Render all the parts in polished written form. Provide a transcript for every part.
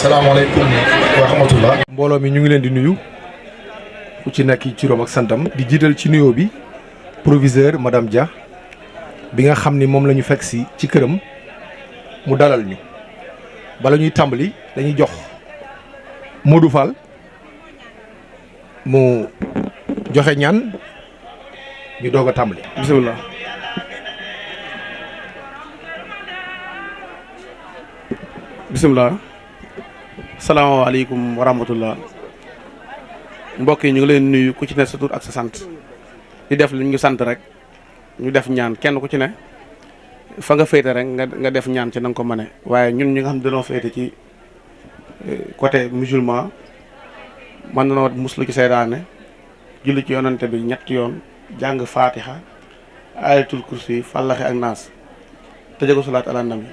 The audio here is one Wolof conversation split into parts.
salaamaaleykum wa rahmatullah. mbooloo mi ñu ngi leen di nuyu ku ci nekk ci turam ak santam di jiital ci nuyoo bi proviseur madame Dia bi nga xam ni moom la ñu fekk si ci këram mu dalal ñu bala ñuy tàmbali dañuy jox Modou Fall mu joxe ñaan ñu doog a tàmbali. bisimilah. bisimilah. salaamaaleykum wa rahmatullah. mbokk yi ñu ngi leen nuyu ku ci ne sa tur ak sa sant di def li ñu sant rek ñu def ñaan kenn ku ci ne fa nga féete rek nga def ñaan ci na nga ko mëne waaye ñun ñi nga xam ne dañoo féete ci côté musulman mën na muslu ci seytaane julli ci yonante bi ñetti yoon jàng fatiha ayatul kursi fallaxe ak naas tëjee ko salaat ala nabi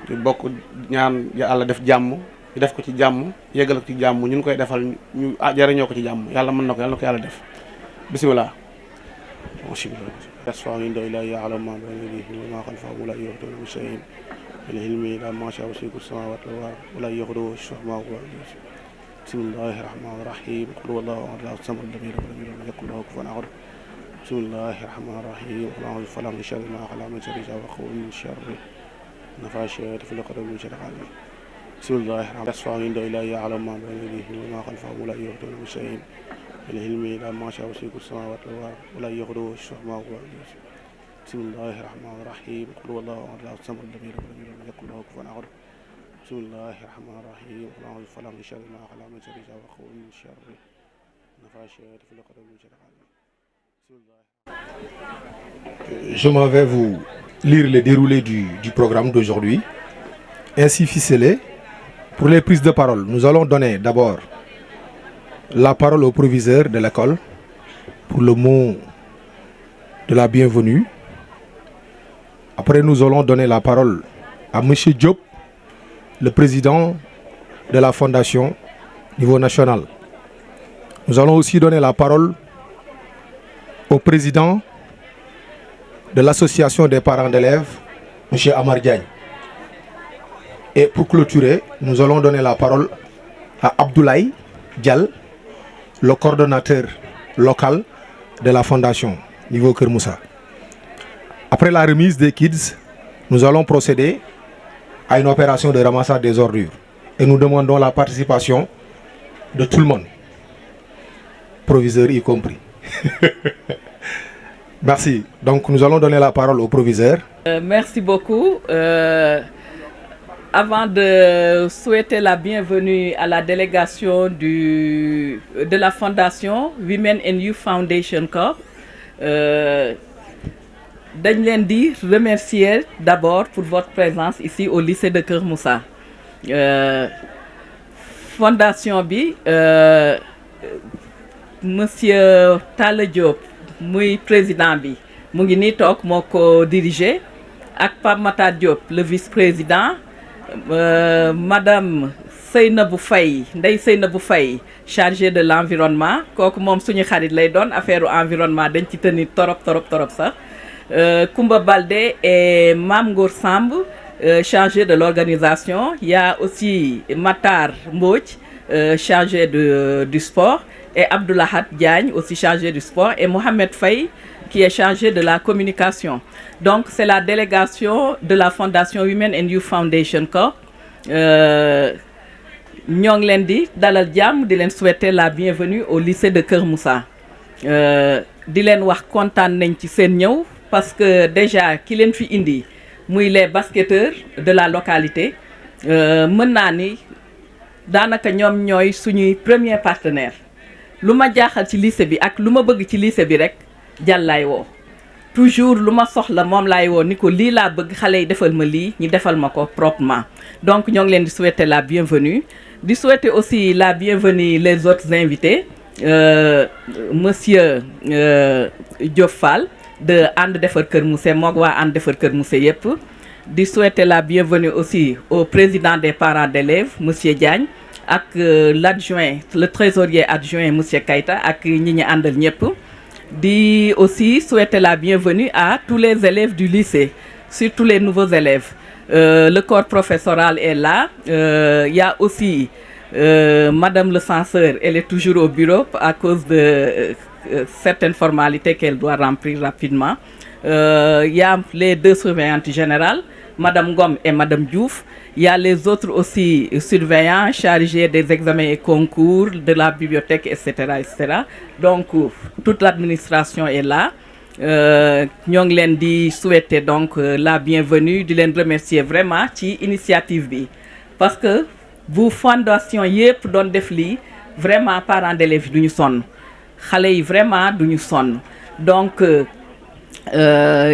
di bokk ñaan yàlla def jàmm ñu def ko ci jàmm yeggal ko ci jàmm ñun koy defal ñu jariñoo ko ci jàmm yàlla mën na ko yàlla na ko yàlla def bisimilah. يسفع عند إلهي يعلم ما بين يديه وما خلفه ولا يحيطون بشيء من علمه إلا ما شاء وسع السماوات والأرض ولا يغدو الشهماء بسم الله الرحمن الرحيم قل هو الله أحد الله الصمد لم يلد ولم يولد ولم يكن له كفوا أحد بسم الله الرحمن الرحيم قل أعوذ بالله من شر ما خلق من شر وقوع من شر النفاثات في العقد من شر حاسد بسم الله الرحمن الرحيم يسفع عند إلهي يعلم ما بين يديه وما خلفه ولا يحيطون بشيء من علمه إلا ما شاء وسع السماوات والأرض ولا يغدو الشهماء بسم الله الرحمن الرحيم قل هو الله أحد الله الصمد لم يلد ولم يولد ولم يكن له كفوا أحد بسم الله الرحمن الرحيم قل أعوذ بالله من شر ما خلق من شر وقوع من شر النفاثات في العقد من شر حاسد بسم الله. Je m'en vais vous lire le déroulé du programme d'aujourd'hui. Ainsi ficelé, pour les prises de parole, nous allons donner d'abord la parole au proviseur de l'école pour le mot de la bienvenue. Après, nous allons donner la parole à M. Diop, le président de la fondation niveau national. Nous allons aussi donner la parole au président de l'association des parents d'élèves, M. Amar Diagne. Et pour clôturer, nous allons donner la parole à Abdoulaye Dial, le coordonnateur local de la fondation niveau Kër Moussa. Après la remise des kids, nous allons procéder à une opération de ramassage des ordures. Et nous demandons la participation de tout le monde, proviseur y compris. Merci. Donc nous allons donner la parole au proviseur. Merci beaucoup. Avant de souhaiter la bienvenue à la délégation de la fondation Women and Youth Foundation Corp, dañ leen di remercier d'abord pour votre présence ici au lycée de Kër Moussa. Fondation bi monsieur Talla Diop muy président bi mu ngi nii toog moo ko dirigé ak Pape Matar Diop le vice-président. Madame Seynabou Faye Ndeye Seynabou Faye chargée de l'environnement kooku moom suñu xarit lay doon affaire environnement dañ ci tenir torop sax Koumba Baldé et Mame Ngor Samb chargé de l'organisation. Il y a aussi Matar Mbodj chargé du sport et Abdoulahat Diagne aussi chargé du sport et Mohamed Faye qui est chargé de la communication. Donc c'est la délégation de la fondation Women and Youth Foundation Corp. ñoo ngi leen di dalal jàmm di leen souhaiter la bienvenue au lycée de Kër Moussa. Di leen wax kontaan nañ ci seen ñëw parce que déjà ki leen fi indi muy les basketteurs de la localité mën naa ni daanaka ñoom ñooy suñuy premier partenaire. lu ma jaaxal ci lycée bi ak lu ma bëgg ci lycée bi rek jàllaay woo toujours lu ma soxla moom laay woo ni ko lii laa bëgg xale yi defal ma lii ñu defal ma ko proprement. Donc ñoo ngi leen di souhaiter la bienvenue di souhaiter aussi la bienvenue les autres invités monsieur Diop Fall de And Defar Kër Moussa moog waa And Defar Kër Moussa yëpp. Di souhaiter la bienvenue aussi au président des parents d'élèves monsieur Diagne ak l'adjoint le trésorier adjoint monsieur Keita ak ñi ñu àndal ñëpp. Di aussi souhaiter la bienvenue à tous les élèves du lycée, surtout les nouveaux élèves. Le corps professoral est là. Il y a aussi Madame le censeur, elle est toujours au bureau à cause de certaines formalités qu'elle doit remplir rapidement. Il y a les 2 surveillantes générales, Madame Gom et Madame Diouf. Il y a les autres aussi surveillants chargés des examens et concours, de la bibliothèque, etc. etc. Donc, toute l'administration est là. Ñoo ngi leen di souhaiter donc la bienvenue, di leen remercier vraiment ci initiative bi parce que bu fondation yépp doon def lii vraiment parents d'élèves duñu sonn xale yi vraiment duñu sonn donc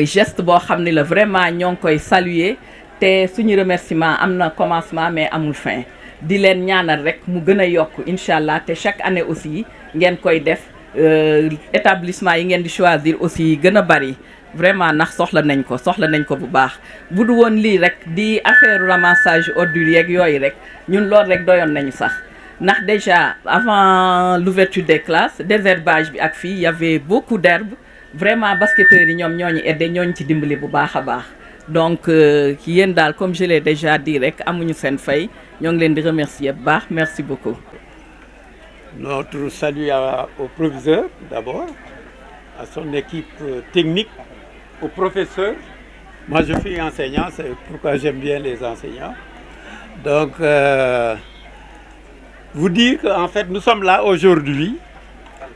geste boo xam ne la vraiment ñoo ngi koy saluer te suñu remerciement am na commencement mais amul fin di leen ñaanal rek mu gën a yokk incha allah te chaque année aussi ngeen koy def établissement yi ngeen di choisir aussi gën a bari vraiment ndax soxla nañ ko bu baax bu du woon lii rek di affaire ramassage ordures yeeg yooyu rek ñun loolu rek doyoon nañu sax ndax déjà avant l'ouverture des classes désherbage bi ak fii y avait beaucoup d'herbes vraiment basketteurs yi ñoom ñooñu aidé ñooñu ci dimbali bu baax a baax donc yéen daal comme je l'ai déjà dit rek amuñu seen fay ñoo ngi leen di remercier bu baax merci beaucoup. Notre salut au proviseur d'abord, à son équipe technique, aux professeurs. Moi je suis enseignant, c'est pourquoi j'aime bien les enseignants. Donc vous dire qu'en fait nous sommes là aujourd'hui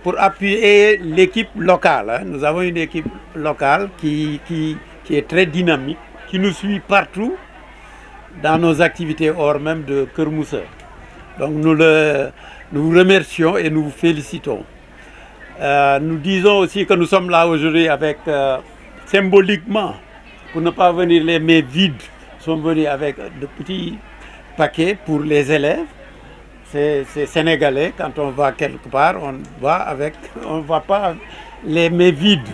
pour appuyer l'équipe locale. Hein. Nous avons une équipe locale qui est très dynamique, qui nous suit partout dans nos activités hors même de Keur Moussa. Donc nous vous remercions et nous vous félicitons. Nous disons aussi que nous sommes là aujourd'hui avec, symboliquement, pour ne pas venir les mains vides, nous sommes venus avec de petits paquets pour les élèves. C'est sénégalais, quand on va quelque part, on va pas les mains vides.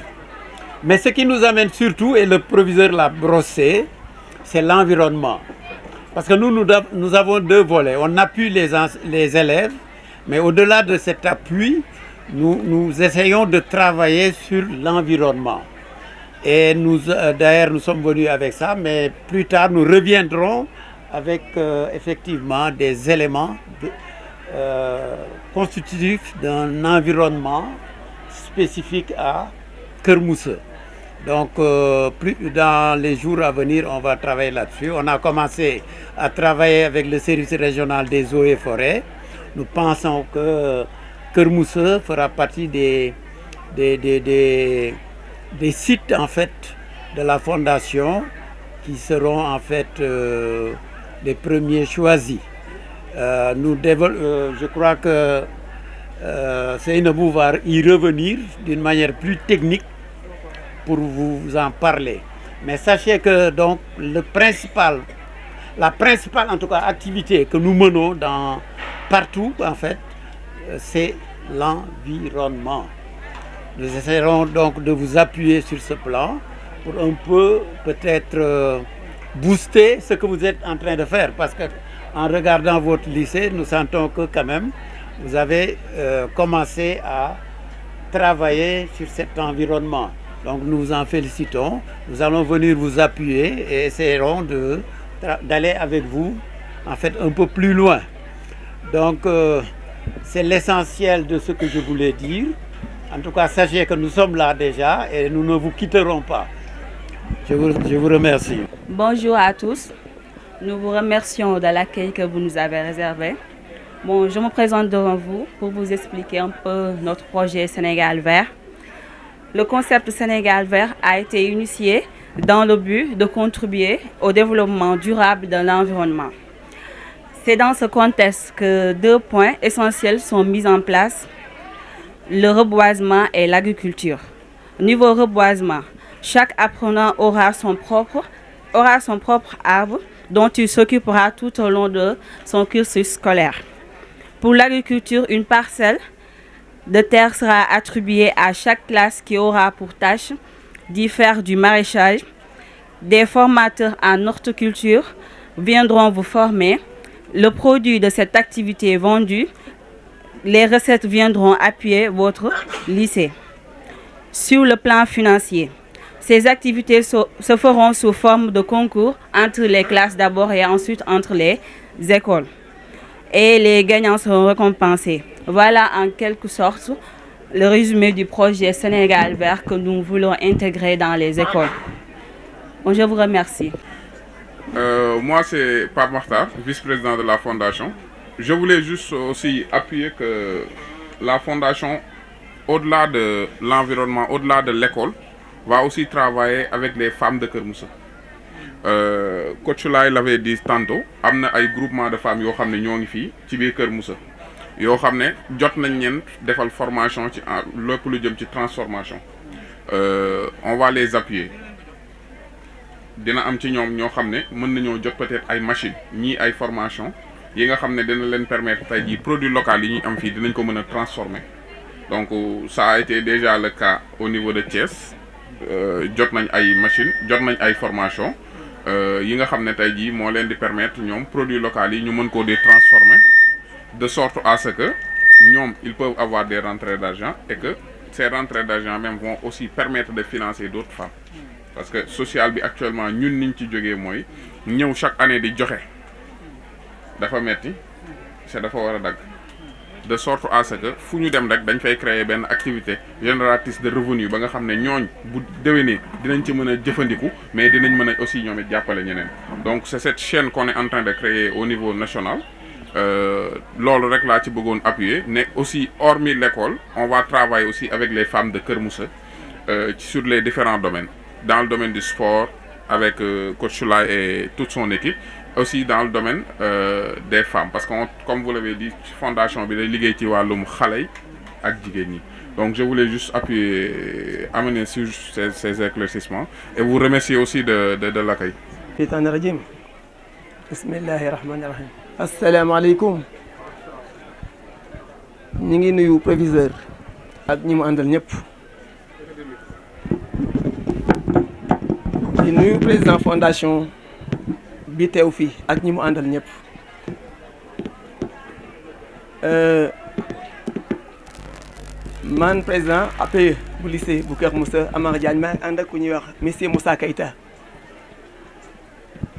Mais ce qui nous amène surtout, et le proviseur l'a brossé, c'est l'environnement. Parce que nous avons 2 volets. On appuie les élèves, mais au-delà de cet appui, nous essayons de travailler sur l'environnement. Et d'ailleurs, nous sommes venus avec ça, mais plus tard, nous reviendrons avec effectivement des éléments constitutifs d'un environnement spécifique à Keur Moussa. Donc, dans les jours à venir, on va travailler là-dessus. On a commencé à travailler avec le service régional des eaux et forêts. Nous pensons que Keur Moussa fera partie des sites en fait de la fondation qui seront en fait les premiers choisis. Je crois que Seynabou va y revenir d'une manière plus technique pour vous en parler. Mais sachez que donc la principale en tout cas activité que nous menons partout en fait, c'est l'environnement. Nous essaierons donc de vous appuyer sur ce plan pour un peu peut-être booster ce que vous êtes en train de faire, parce que en regardant votre lycée, nous sentons que quand même vous avez commencé à travailler sur cet environnement. Donc nous vous en félicitons. Nous allons venir vous appuyer et essaierons d'aller avec vous en fait un peu plus loin. Donc c'est l'essentiel de ce que je voulais dire. En tout cas, sachez que nous sommes là déjà et nous ne vous quitterons pas. Je vous remercie. Bonjour à tous. Nous vous remercions de l'accueil que vous nous avez réservé. Bon, je me présente devant vous pour vous expliquer un peu notre projet Sénégal Vert. Le concept Sénégal Vert a été initié dans le but de contribuer au développement durable de l'environnement. C'est dans ce contexte que 2 points essentiels sont mis en place, le reboisement et l'agriculture. Niveau reboisement, chaque apprenant aura son propre arbre dont il s'occupera tout au long de son cursus scolaire. Pour l'agriculture, une parcelle de terre sera attribuée à chaque classe qui aura pour tâche d'y faire du maraîchage. Des formateurs en horticulture viendront vous former. Le produit de cette activité vendue, les recettes viendront appuyer votre lycée. Sur le plan financier, Ces activités se feront sous forme de concours entre les classes d'abord et ensuite entre les écoles. Et les gagnants seront récompensés. Voilà en quelque sorte le résumé du projet Sénégal Vert que nous voulons intégrer dans les écoles. Bon, je vous remercie. Moi, c'est Pape Makhtar, vice-président de la fondation. Je voulais juste aussi appuyer que la fondation, au-delà de l'environnement, au-delà de l'école, va aussi travailler avec les femmes de Keur Moussa. Coach Laye l'avait dit tantôt, am na ay groupement de femmes yoo xam ne ñoo ngi fii ci biir Keur Moussa yoo xam ne jot nañ leen defal formation ci lépp lu jëm ci transformation. On va les appuyer. Dina am ci ñoom ñoo xam ne mën nañoo jot peut-être ay machines ñii ay formation yi nga xam ne dina leen permettre tey jii produits locaux yi ñuy am fii dinañ ko mën a transformer. Donc ça a été déjà le cas au niveau de Thiès jot nañ ay machines jot nañ ay formation yi nga xam ne tey jii moo leen di permettre ñoom produits locaux yi ñu mën koo di transformer de sorte à ce que ñoom ils peuvent avoir des rentrées d'argent et que ces rentrées d'argent même vont aussi permettre de financer d'autres femmes. Parce que social bi actuellement ñun niñ ci jógee mooy ñëw chaque année di joxe dafa metti c'est dafa war a dagg de sorte à ce que fu ñu dem rek dañ fay créer benn activité génératrice de revenus ba nga xam ne ñooñ bu déwénee dinañ ci mën a jëfandiku mais dinañ mën a aussi ñoom it jàppale ñeneen. Donc c'est cette chaîne qu'on est en train de créer au niveau national loolu rek laa ci bëggoon appuyer ne aussi hormis l'école on va travailler aussi avec les femmes de Keur Moussa sur les différents domaines. Dans le domaine du sport avec Coach Laye et toute son équipe, aussi dans le domaine des femmes parce que comme vous l'avez dit fondation bi day liggéey ci wàllum xale yi ak jigéen ñi. Donc je voulais juste appuyer amener sur ces éclaircissements et vous remercier aussi de l'accueil. Shaytaani rajim. Bismillahi rahmani rahim. Assalamu alaikum. Ñu ngi nuyu proviseur ak ñi mu àndal ñëpp. di nuyu président fondation bi teew fii ak ñi mu àndal ñëpp man président APE bu lycée bu Keur Moussa Amar Diagne maa ngi ànd ak ku ñuy wax monsieur Moussa Keita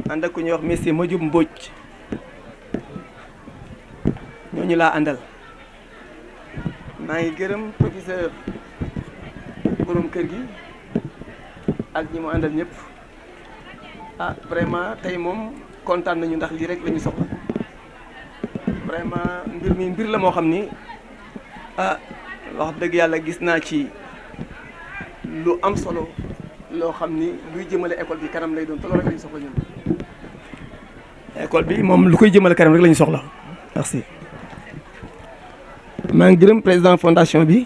ànd ak ku ñuy wax monsieur Modioub Mbodj ñooñu laa àndal maa ngi gërëm professeur borom kër gi ak ñi mu àndal ñëpp vraiment tey moom kontaan nañu ndax lii rek la ñu soxla vraiment mbir la moo xam ni wax dëgg yàlla gis naa ci lu am solo loo xam ni luy jëmale école bi kanam lay doon te loolu rek la ñu soxla ñun. école bi moom lu koy jëmale kanam rek la ñu soxla merci. maa ngi gërëm président fondation bi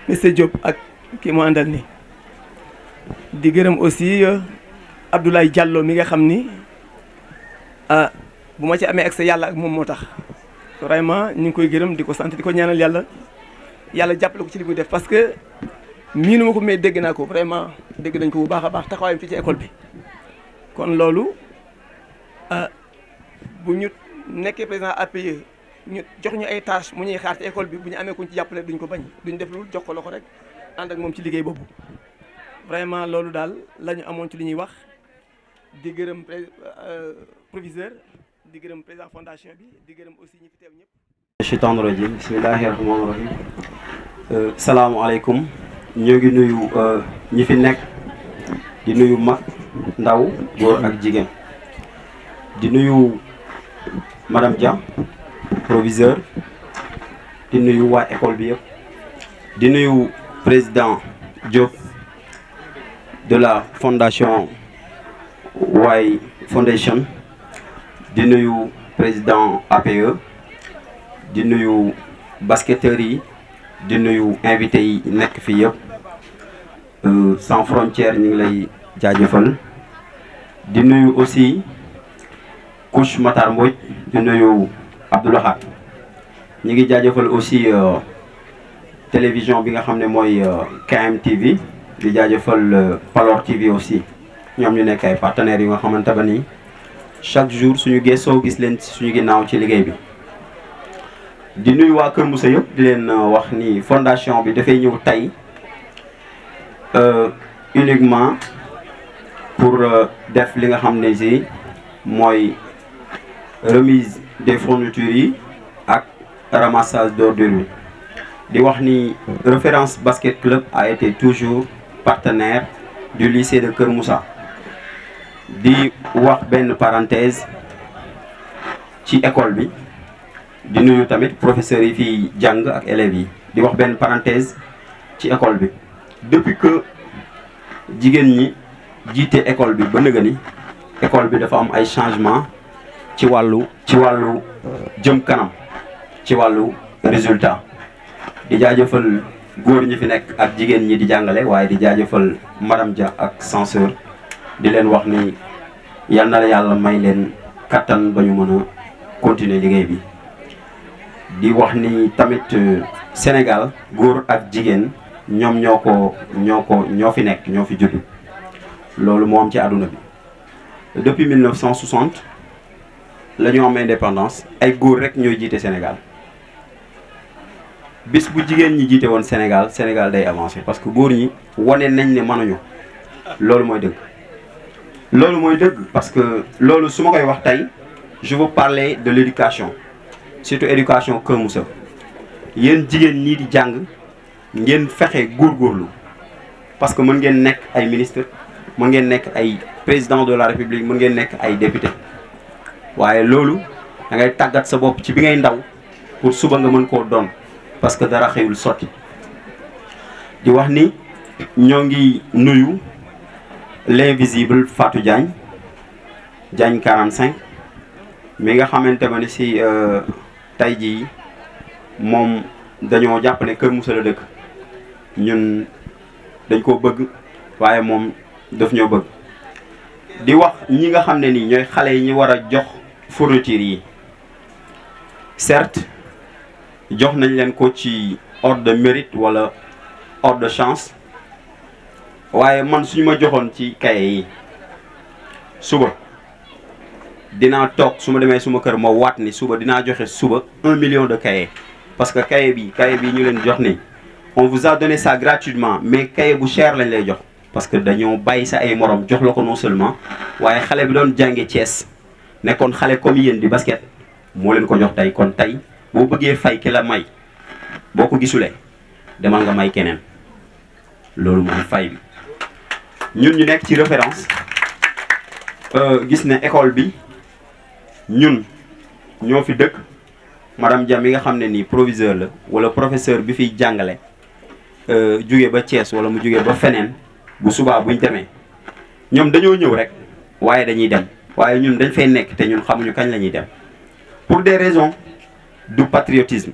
monsieur Diop ak kii mu àndal ni di gërëm aussi Abdoulaye Diallo mi nga xam ni bu ma ci amee accès yàlla ak moom moo tax vraiment ñu ngi koy gërëm di ko sant di ko ñaanal yàlla jàppale ko ci li muy def parce que miinu ma ko mais dégg naa ko vraiment dégg nañ ko bu baax a baax taxawaayam fii ci école bi. kon loolu bu ñu nekkee président APE ñu jox ñu ay tâches mu ñuy xaar ci école bi bu ñu amee kuñ ci jàppale duñ ko bañ duñ def lu jox ko loxo rek ànd ak moom ci liggéey boobu. vraiment loolu daal la ñu amoon ci li ñuy wax di gërëm proviseur di gërëm président fondation bi di gërëm aussi ñi fi teew ñëpp. Shaytaani rajim bismillahi rahmaani rahim salaamaaleykum ñoo ngi nuyu ñi fi nekk di nuyu mag ndaw góor ak jigéen di nuyu madame Dia proviseur di nuyu waa école bi yëpp di nuyu président Diop de la fondation Y Foundation di nuyu président APE di nuyu basketteurs yi di nuyu invités yi nekk fii yëpp sans frontières ñu ngi lay jaajëfal di nuyu aussi Couche Matar Mbodj di nuyu Abdoulahat ñu ngi jaajëfal aussi télévision bi nga xam ne mooy KMTV di jaajëfal Palor TV aussi ñoom ñu nekk ay partenaires yi nga xamante ba ni chaque jour suñu gëstoo gis leen suñu ginnaaw ci liggéey bi. di nuyu waa Keur Moussa yëpp di leen wax ni fondation bi dafay ñëw tey uniquement pour def li nga xam ne si mooy remise des fournitures yi ak ramassage d'ordures yi di wax ni Référence Basket Club a été toujours partenaire du lycée de Kër Moussa. di wax benn parenthèse ci école bi di nuyu tamit professeurs yi fi jàng ak élèves yi di wax benn parenthèse ci école bi depuis que jigéen ñi jiite école bi ba nëga ni école bi dafa am ay changement ci wàllu jëm kanam ci wàllu résultat di jaajëfal góor ñi fi nekk ak jigéen ñi di jàngale waaye di jaajëfal madame Dia ak censeur di leen wax ni yal na la yàlla may leen kattan ba ñu mën a continuer liggéey bi di wax ni tamit Sénégal góor ak jigéen ñoom ñoo fi nekk ñoo fi judd loolu moo am ci àdduna bi depuis 1960 la ñu am indépendance ay góor rek ñooy jiite Sénégal bis bu jigéen ñi jiite woon Sénégal day avancer parce que góor ñi wane nañ ne mënuñu loolu mooy dëgg parce que loolu su ma koy wax tey je veux parler de l'éducation surtout éducation Kër Moussa yéen jigéen ñii di jàng ngeen fexe góorgóorlu parce que mën ngeen nekk ay ministre mën ngeen nekk ay président de la république mën ngeen nekk ay député waaye loolu da ngay tàggat sa bopp ci bi ngay ndaw pour suba nga mën koo doon parce que dara xëyul sotti di wax ni ñoo ngi nuyu l'invisible Fatou Diagne 45 mi nga xamante ne si tey jii moom dañoo jàpp ne Kër Moussa la dëkk ñun dañ koo bëgg waaye moom daf ñoo bëgg di wax ñi nga xam ne nii ñooy xale yi ñu war a jox fourniture yi certes jox nañ leen ko ci ordre de mérite wala ordre de chance waaye man suñu ma joxoon ci cahier yi suba dinaa toog su ma demee suma kër ma waat ni suba dinaa joxe suba 1 million de cahiers parce que cahier bi ñu leen jox ni on vous a donné ça gratuitement mais cahier bu cher lañ lay jox parce que dañoo bàyyi sa ay morom jox la ko non seulement waaye xale bi doon jànge Thiès nekkoon xale comme yéen di basket moo leen ko jox tey kon tey boo bëggee fay ki la may boo ko gisulee demal nga may keneen loolu mooy fay bi ñun ñu nekk ci référence gis ne école bi ñun ñoo fi dëkk madame Dia mi nga xam ne nii proviseur la wala professeur bi fiy jàngale jóge ba Thiès wala mu jóge ba feneen bu subaa buñ demee ñoom dañoo ñëw rek waaye dañuy dem waaye ñun dañ fay nekk te ñun xamuñu kañ la ñuy dem pour des raisons du patriotisme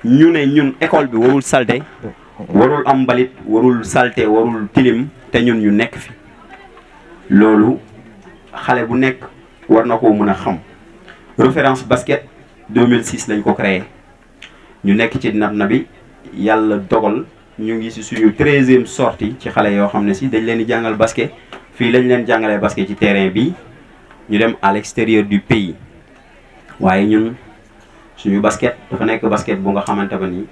ñu ne ñun école bi warul salte warul am mbalit warul salte warul tilim te ñun ñu nekk fi loolu xale bu nekk war na koo mën a xam Référence Basket 2006 lañ ko créé ñu nekk ci na bi yàlla dogal ñu ngi ci suñu 13e sortie ci xale yoo xam ne si dañ leen di jàngal basket fii lañ leen jàngalee basket ci terrain bi ñu dem à l'extérieur du pays waaye ñun suñu basket dafa nekk basket bu nga xamante ba ni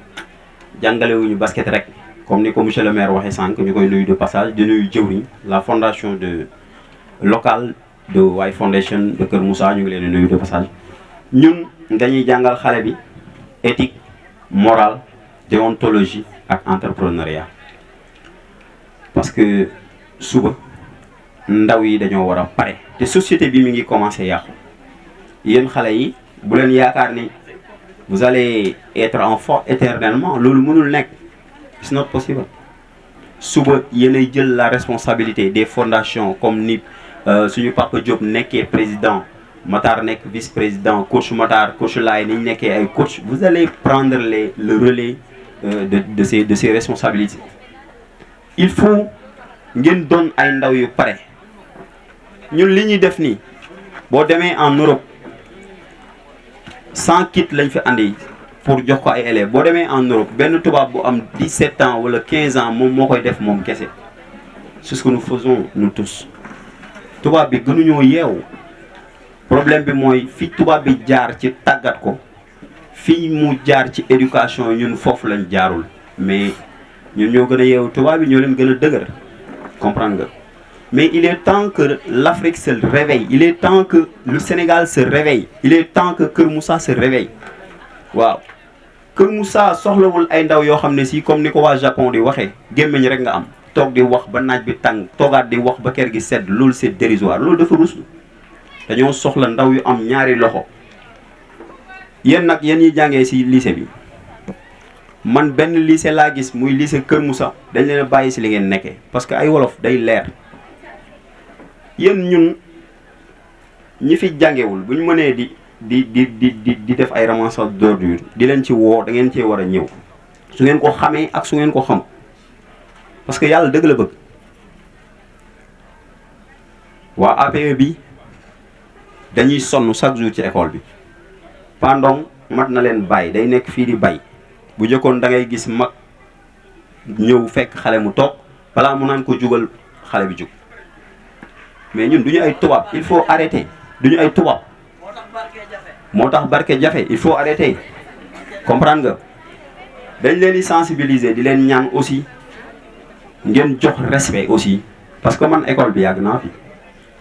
jàngalewuñu basket rek comme ni ko monsieur le maire waxee sànq ñu koy nuyu de passage di nuyu jëwriñ la fondation de locale de White Foundation de Kër Moussa ñu ngi leen di nuyu de passage ñun dañuy jàngal xale bi éthique morale déontologie ak entrepreneuriat parce que suba ndaw yi dañoo war a pare te société bi mi ngi commencé yàqu yéen xale yi bu leen yaakaar ni vous allez être enfant éternellement loolu mënul nekk it's not possible suba yéenay jël la responsabilité des fondations comme ni suñu Papa Diop nekkee président Matar nekk vice-président coach Matar coach Laye ni ñu nekkee ay coach vous allez prendre le relais de ces responsabilités il faut ngeen doon ay ndaw yu pare ñun li ñuy def nii boo demee en Europe 100 kits lañ fi andi pour jox ko ay élèves boo demee en Europe benn tubaab bu am 17 ans wala 15 ans moom moo koy def moom kese c'est ce que nous faisons nous tous tubaab bi gënuñoo yeewu problème bi mooy fi tubaab bi jaar ci tàggat ko fii mu jaar ci éducation ñun foofu lañ jaarul mais ñun ñoo gën a yeewu tubaab bi ñoo leen gën a dëgër comprendre nga mais il est temps que l'Afrique se réveille il est temps que le Sénégal se réveille il est temps que Kër Moussa se réveille waaw Kër Moussa soxlawul ay ndaw yoo xam ne si comme ni ko waa Japon di waxee gémmiñ rek nga am toog di wax ba naaj bi tàng toogaat di wax ba kër gi sedd loolu c'est dérisoire loolu dafa ruslu dañoo soxla ndaw yu am ñaari loxo yéen nag yéen ñi jàngee si lycée bi man benn lycée laa gis muy lycée Kër Moussa dañ leen a bàyyi si li ngeen nekkee parce que ay wolof day leer yéen ñun ñi fi jàngewul bu ñu mënee di def ay ramassage d'ordures di leen ci woo da ngeen cee war a ñëw su ngeen ko xamee ak su ngeen ko xam parce que yàlla dëgg la bëgg waa APE bi dañuy sonn chaque jour ci école bi pendant mat na leen bàyyi day nekk fii di bay bu jëkkoon da ngay gis mag ñëw fekk xale mu toog balaa mu naan ko jugal xale bi jug mais ñun duñu ay tubaab il faut arrêter duñu ay tubaab moo tax barke jafe il faut arrêter comprendre nga dañ leen di sensibiliser di leen ñaan aussi ngeen jox respect aussi parce que man école bi yàgg naa fi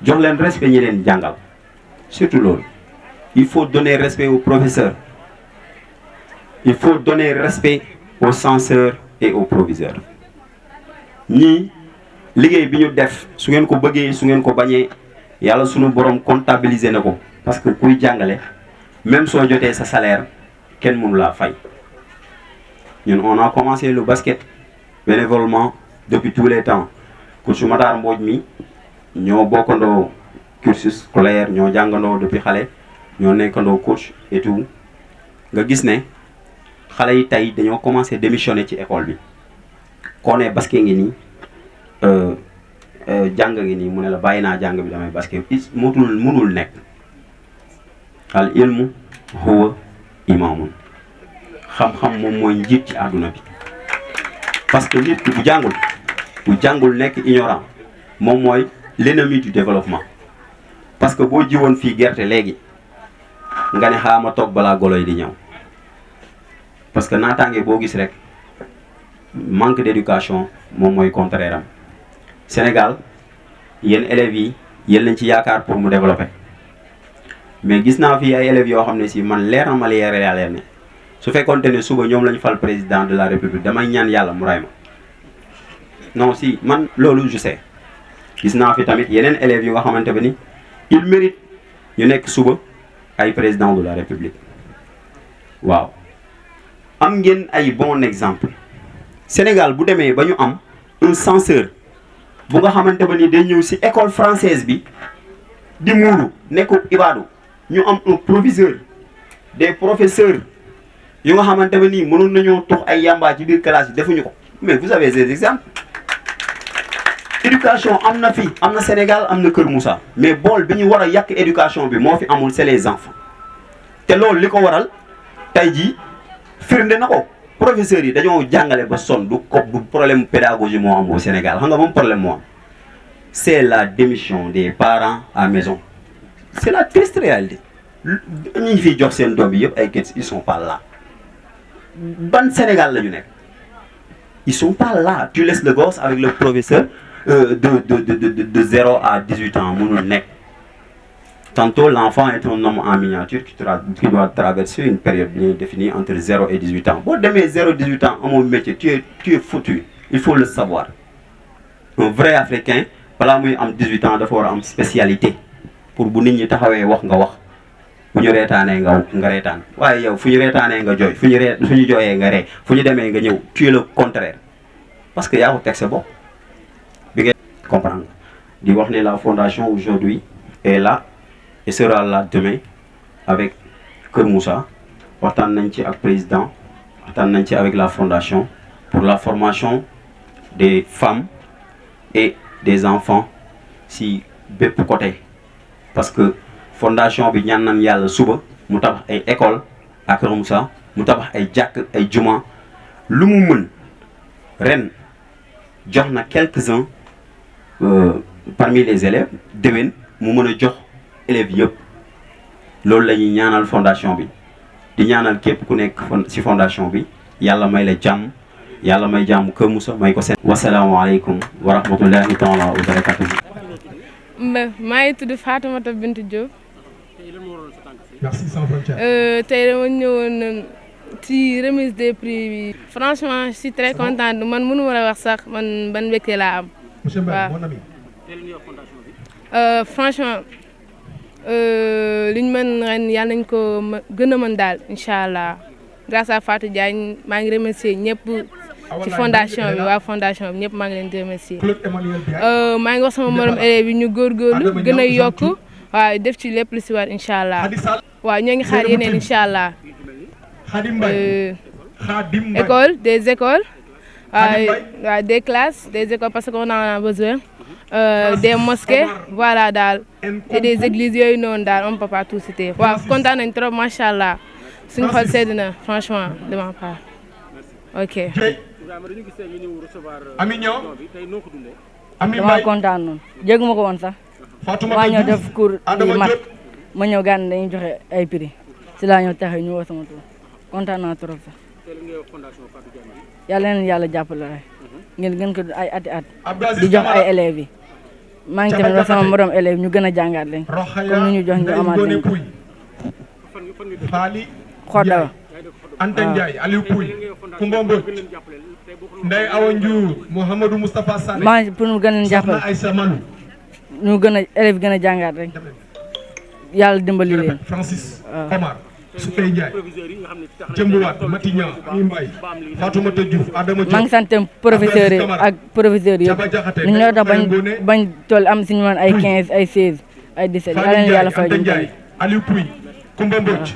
jox leen respect ñi leen jàngal surtout loolu il faut donner respect aux professeurs il faut donner respect aux censeurs et aux proviseurs ñii liggéey bi ñu def su ngeen ko bëggee su ngeen ko bañee yàlla sunu borom comptabiliser na ko parce que kuy jàngale même soo jotee sa salaire kenn mënu laa fay ñun on a commencé le basket bénévolement depuis tous les temps coach Matar Mbodj mi ñoo bokkandoo cursus scolaire ñoo jàngandoo depuis xale ñoo nekkandoo coach et tout nga gis ne xale yi tey dañoo commencé démissionner ci école bi koo ne basket ngi nii jàng ngi nii mu ne la bàyyi naa jàng bi damay basket mënul nekk al ilmu huwa imaamun xam-xam moom mooy njiit ci àdduna bi parce que nit ki bu jàngul nekk ignorant moom mooy l'ennemi du développement parce que boo jiwoon fii gerte léegi nga ne xaama toog balaa golo yi di ñëw parce que naataange boo gis rek manque d'éducation moom mooy contraire am Sénégal yéen élèves yi yéen lañ ci yaakaar pour mu développer mais gis naa fii ay élèves yoo xam ne si man leer na ma leer ne su fekkoonte ne suba ñoom lañu fal président de la république damay ñaan yàlla mu ray ma non si man loolu je sais gis naa fi tamit yeneen élèves yu nga xamante ba ni il mérite ñu nekk suba ay président de la république waaw am ngeen ay bon exemple Sénégal bu demee ba ñu am un censeur bu nga xamante ba ni day ñëw ci école française bi di muuru nekku ibaadu ñu am un proviseur des professeurs yu nga xamante ba nii mënoon nañoo tox ay yamba ci biir classe yi defuñu ko mais vous avez des exemples éducation am na fi am na Sénégal am na Kër Moussa mais bool bi ñu war a yàq éducation bi moo fi amul c'est les enfants te loolu li ko waral tey jii firnde na ko professeurs yi dañoo jàngale ba sonn du problème pédagogie moo am au Sénégal xam nga moom problème moo am c'est la démission des parents à maison c'est la triste réalité ñi fiy jox seen doom yi yëpp ay kids ils sont pas là ban Sénégal la ñu nekk ils sont pas là tu laisses le gosse avec le professeur de 0 à 18 ans mënul nekk tantôt l'enfant est un homme en miniature qui doit traverser une période bien définie entre 0 et 18 ans boo demee 0 18 ans amoo métier tu es foutu il faut le savoir un vrai africain balaa muy am 18 ans dafa war a am spécialité pour bu nit ñi taxawee wax nga wax fu ñu reetaanee nga reetaan waaye yow fu ñu reetaanee nga jooy fu ñu jooyee nga ree fu ñu demee nga ñëw tu es le contraire parce que yaa ko teg sa bopp bi nga comprendre di wax ne la fondation aujourd'hui est là et sera là demain avec Kër Moussa waxtaan nañ ci ak président waxtaan nañ ci avec la fondation pour la formation des femmes et des enfants si bépp côté parce que fondation bi ñaan nañ yàlla suba mu tabax ay école à Kër Moussa mu tabax ay jàkk ay juma lu mu mën ren jox na quelques-uns parmi les élèves déwén mu mën a jox élèves yëpp loolu la ñuy ñaanal fondation bi di ñaanal képp ku nekk ci fondation bi yàlla may la jàmm yàlla may jàmm Kër Moussa may ko seen. wasalaamaaleykum wa rahmatullahi taala wa barakatuhu. maa ngi tudd Fatoumata Bintou Diop. Merci sans frontières. tey dama ñëwoon ci remise des prix bi. franchement je suis très contente man mënu ma la wax sax man ban mbégte laa am. Monsieur Mbaye, mon ami. franchement liñ mën ren yàlla nañ ko gën a mën daal incha allah grâce à Fatou Diagne maa ngi remercier ñëpp ci fondation bi waa fondation bi ñëpp maa ngi leen di remercier. maa ngi wax sama morom élèves yi ñu góorgóorlu gën a yokk waaw def ci lépp lu si war incha allah waaw ñoo ngi xaar yeneen incha allah. école des écoles waaw des classes des écoles parce qu'on en a besoin. Des mosquées voilà daal et des églises yooyu noonu daal on peut pas tout citer. waaw kontaan nañ trop macha allah suñu xol sedd na franchement de ma part ok. dama kontaan noonu jéegu ma ko woon sax maa ñëw def cours bi mat ma ñëw gànn dañuy joxe ay prix si laa ñëw taxee ñu woo sama tur kontaan naa trop sax yàlla leen yàlla jàppale rek ngeen gën ko ay ati at di jox ay élèves yi maa ngi tamit wax sama morom élèves ñu gën a jàngaat leen comme ni ñu jox ñu amaat leen ko xoddawa Anta Ndiaye Aliou Pouy Koumba Mbodj Ndeye Awa Ndiour Mouhamadou Moustapha Sané maa ngi pour ñu gën leen jàppale ñu gën a élèves gën a jàngaat rek yàlla dimbali leen Francis Omar Soukey Ndiaye Jëmbuwaat Matignan Ami Mbaye Fatoumata Diouf Adama Diop maa ngi sant professeurs yi ak professeurs yëpp ni ñoo tax bañ toll am si ñu man ay 15 ay 16 ay 17 yàlla leen yàlla fay ñu tamit Aliou Pouy Koumba Mbodj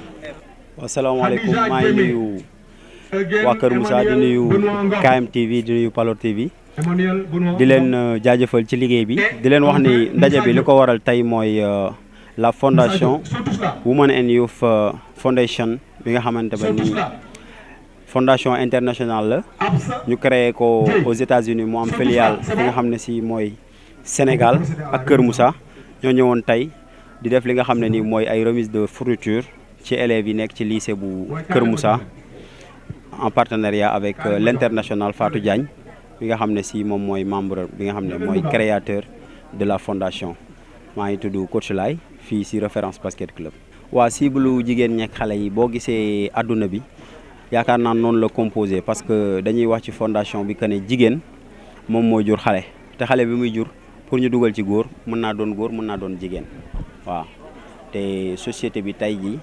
asalaamaaleykum maa ngi nuyu waa Kër Moussa di nuyu KMTV di nuyu Palo TV di leen jaajëfal ci liggéey bi di leen wax ni ndaje bi li ko waral tey mooy la fondation Women and Youth Foundation bi nga xamante ba ni fondation internationale la ñu créé ko aux États-Unis mu am filiale bi nga xam ne si mooy Sénégal ak Kër Moussa ñoo ñëwoon tey di def li nga xam ne ni mooy ay remise de fourniture ci élèves yi nekk ci lycée bu Kër Moussa en partenariat avec l'international Fatou Diagne bi nga xam ne si moom mooy membre bi nga xam ne mooy créateur de la fondation maa ngi tudd Coach Laye fii si référence basket club. waa cible jigéen ñeek xale yi boo gisee àdduna bi yaakaar naa noonu la composé parce que dañuy wax ci fondation bi que ne jigéen moom mooy jur xale te xale bi muy jur pour ñu dugal ci góor mën naa doon góor mën naa doon jigéen waaw te société bi tey jii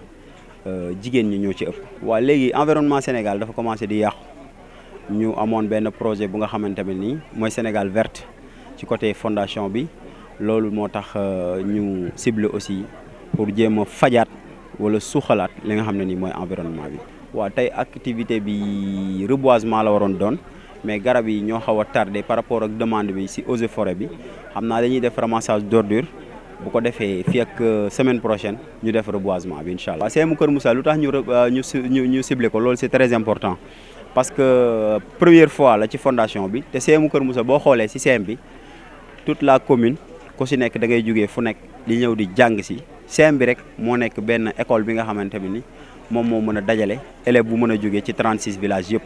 jigéen ñi ñoo ci ëpp. waa léegi environnement Sénégal dafa commencé di yàqu ñu amoon benn projet bu nga xamante ne nii mooy Sénégal verte ci côté fondation bi loolu moo tax ñu ciblé aussi pour jéem a fajaat wala suuxalaat li nga xam ne nii mooy environnement bi. waaw tey activité bi reboisement la waroon doon mais garab yi ñoo xaw a tardé par rapport ak demande bi ci eaux et forêt bi xam naa dañuy def ramassage d'ordure bu ko defee fii ak semaine prochaine ñu def reboisement bi incha allah. CMU Kër Moussa lu tax ñu ciblé ko loolu c'est très important parce que première fois la ci fondation bi te CMU Kër Moussa boo xoolee ci CM bi toute la commune ku ci nekk da ngay jógee fu nekk di ñëw di jàng ci CM bi rek moo nekk benn école bi nga xamante ne ni moom moo mën a dajale élève bu mën a jógee ci 36 villages yëpp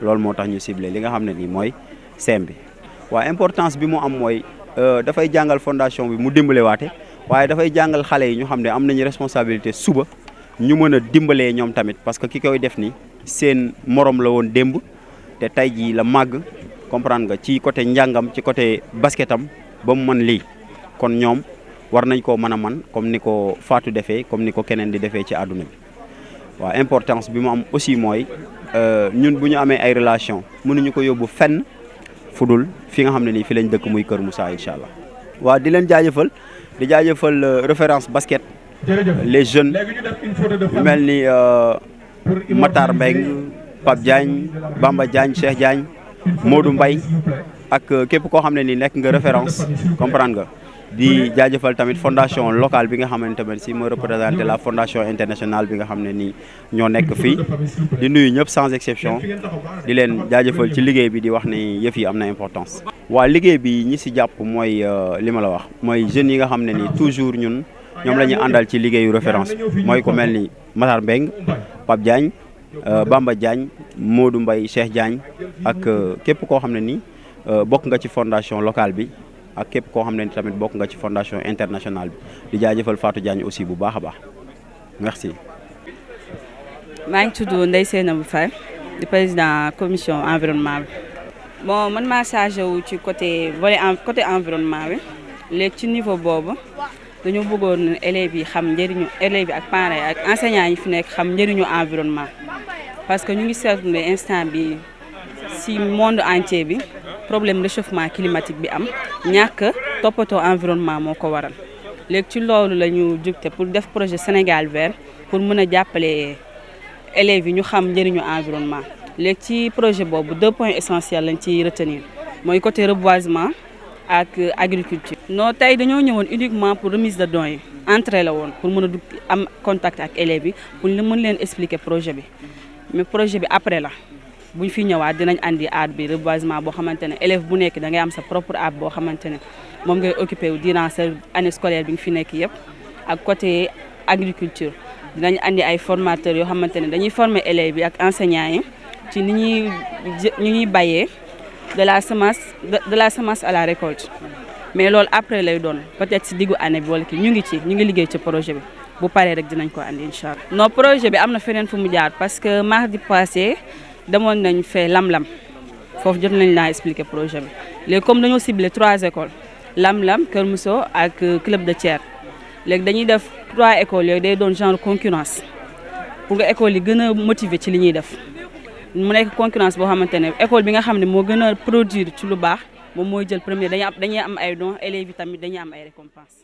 loolu moo tax ñu ciblé li nga xam ne nii mooy CM bi. waaw importance bi mu am mooy dafay jàngal fondation bi mu dimbale waate waaye dafay jàngal xale yi ñu xam ne am nañu responsabilité suba ñu mën a dimbalee ñoom tamit parce que ki koy def ni seen morom la woon démb te tey jii la màgg comprendre nga ci côté njàngam ci côté basketam ba mu mën lii kon ñoom war nañ koo mën a man comme ni ko Fatou defee comme ni ko keneen di defee ci àdduna bi. waaw importance bi mu am aussi mooy ñun bu ñu amee ay relation mënuñu ko yóbbu fenn fudul fi nga xam ne nii fi lañ dëkk muy Kër Moussa incha allah. waaw di leen jaajëfal di jaajëfal référence basket les jeunes yu mel ni Matar Mbengue Pape Diagne Bamba Diagne Cheikh Diagne Modou Mbaye ak képp koo xam ne nii nekk nga référence comprendre nga. di jaajëfal tamit fondation locale bi nga xamante ne si mooy représenté la fondation internationale bi nga xam ne nii ñoo nekk fii di nuyu ñëpp sans exception di leen jaajëfal ci liggéey bi di wax ni yëf yi am na importance. waa liggéey bi ñi si jàpp mooy li ma la wax mooy jeunes yi nga xam ne nii toujours ñun ñoom la ñuy àndal ci liggéeyu référence mooy ku mel ni Matar Mbengue Pape Diagne Bamba Diagne Modou Mbaye Cheikh Diagne ak képp koo xam ne nii bokk nga ci fondation locale bi ak képp koo xam ne ni tamit bokk nga ci fondation internationale bi di jaajëfal Fatou Diagne aussi bu baax a baax merci. maa ngi tudd Ndeye Seynabou Faye di président commission environnement bi. bon man maa chargé wu ci côté environnement bi léegi ci niveau boobu dañoo bëggoon élèves yi xam njëriñu élèves yi ak parents yi ak enseignants yi fi nekk xam njëriñu environnement parce que ñu ngi seetlu ne instant bi si monde entier bi problème réchauffement climatique bi am ñàkk toppatoo environnement moo ko waral léegi ci loolu la ñu jugte pour def projet Sénégal vert pour mën a jàppale élèves yi ñu xam njëriñu environnement léegi ci projet boobu 2 points essentiels lañ ci retenir mooy côté reboisement ak agriculture. non tey dañoo ñëwoon uniquement pour remise de dons yi entrée la woon pour mën a dugg am contact ak élèves yi pour mën leen expliquer projet bi mais projet bi après la bu ñu fi ñëwaat dinañ andi aat bi reboisement boo xamante ne élève bu nekk da ngay am sa propre aat boo xamante ne moom ngay occupé wu durant sa année scolaire bi nga fi nekk yëpp ak côté agriculture dinañ andi ay formateurs yoo xamante ne dañuy former élèves yi ak enseignants yi ci ni ñuy bayee de la semence à la récolte mais loolu après lay doon peut-être si diggu année bi wala ki ñu ngi liggéey ci projet bi bu paree rek dinañ ko andi incha allah. non projet bi am na feneen fu mu jaar parce que mardi passé demoon nañ fee Lam-Lam foofu jot nañ laa expliquer projet bi léegi comme dañoo ciblé 3 écoles Lam-Lam Kër Mousso ak Club de Thiers léegi dañuy def 3 écoles yooyu day doon genre concurrence pour que écoles yi gën a motiver ci li ñuy def. mu nekk concurrence boo xamante ne école bi nga xam ne moo gën a produire ci lu baax moom mooy jël premier dañuy am ay dons élèves yi tamit dañuy am ay récompenses.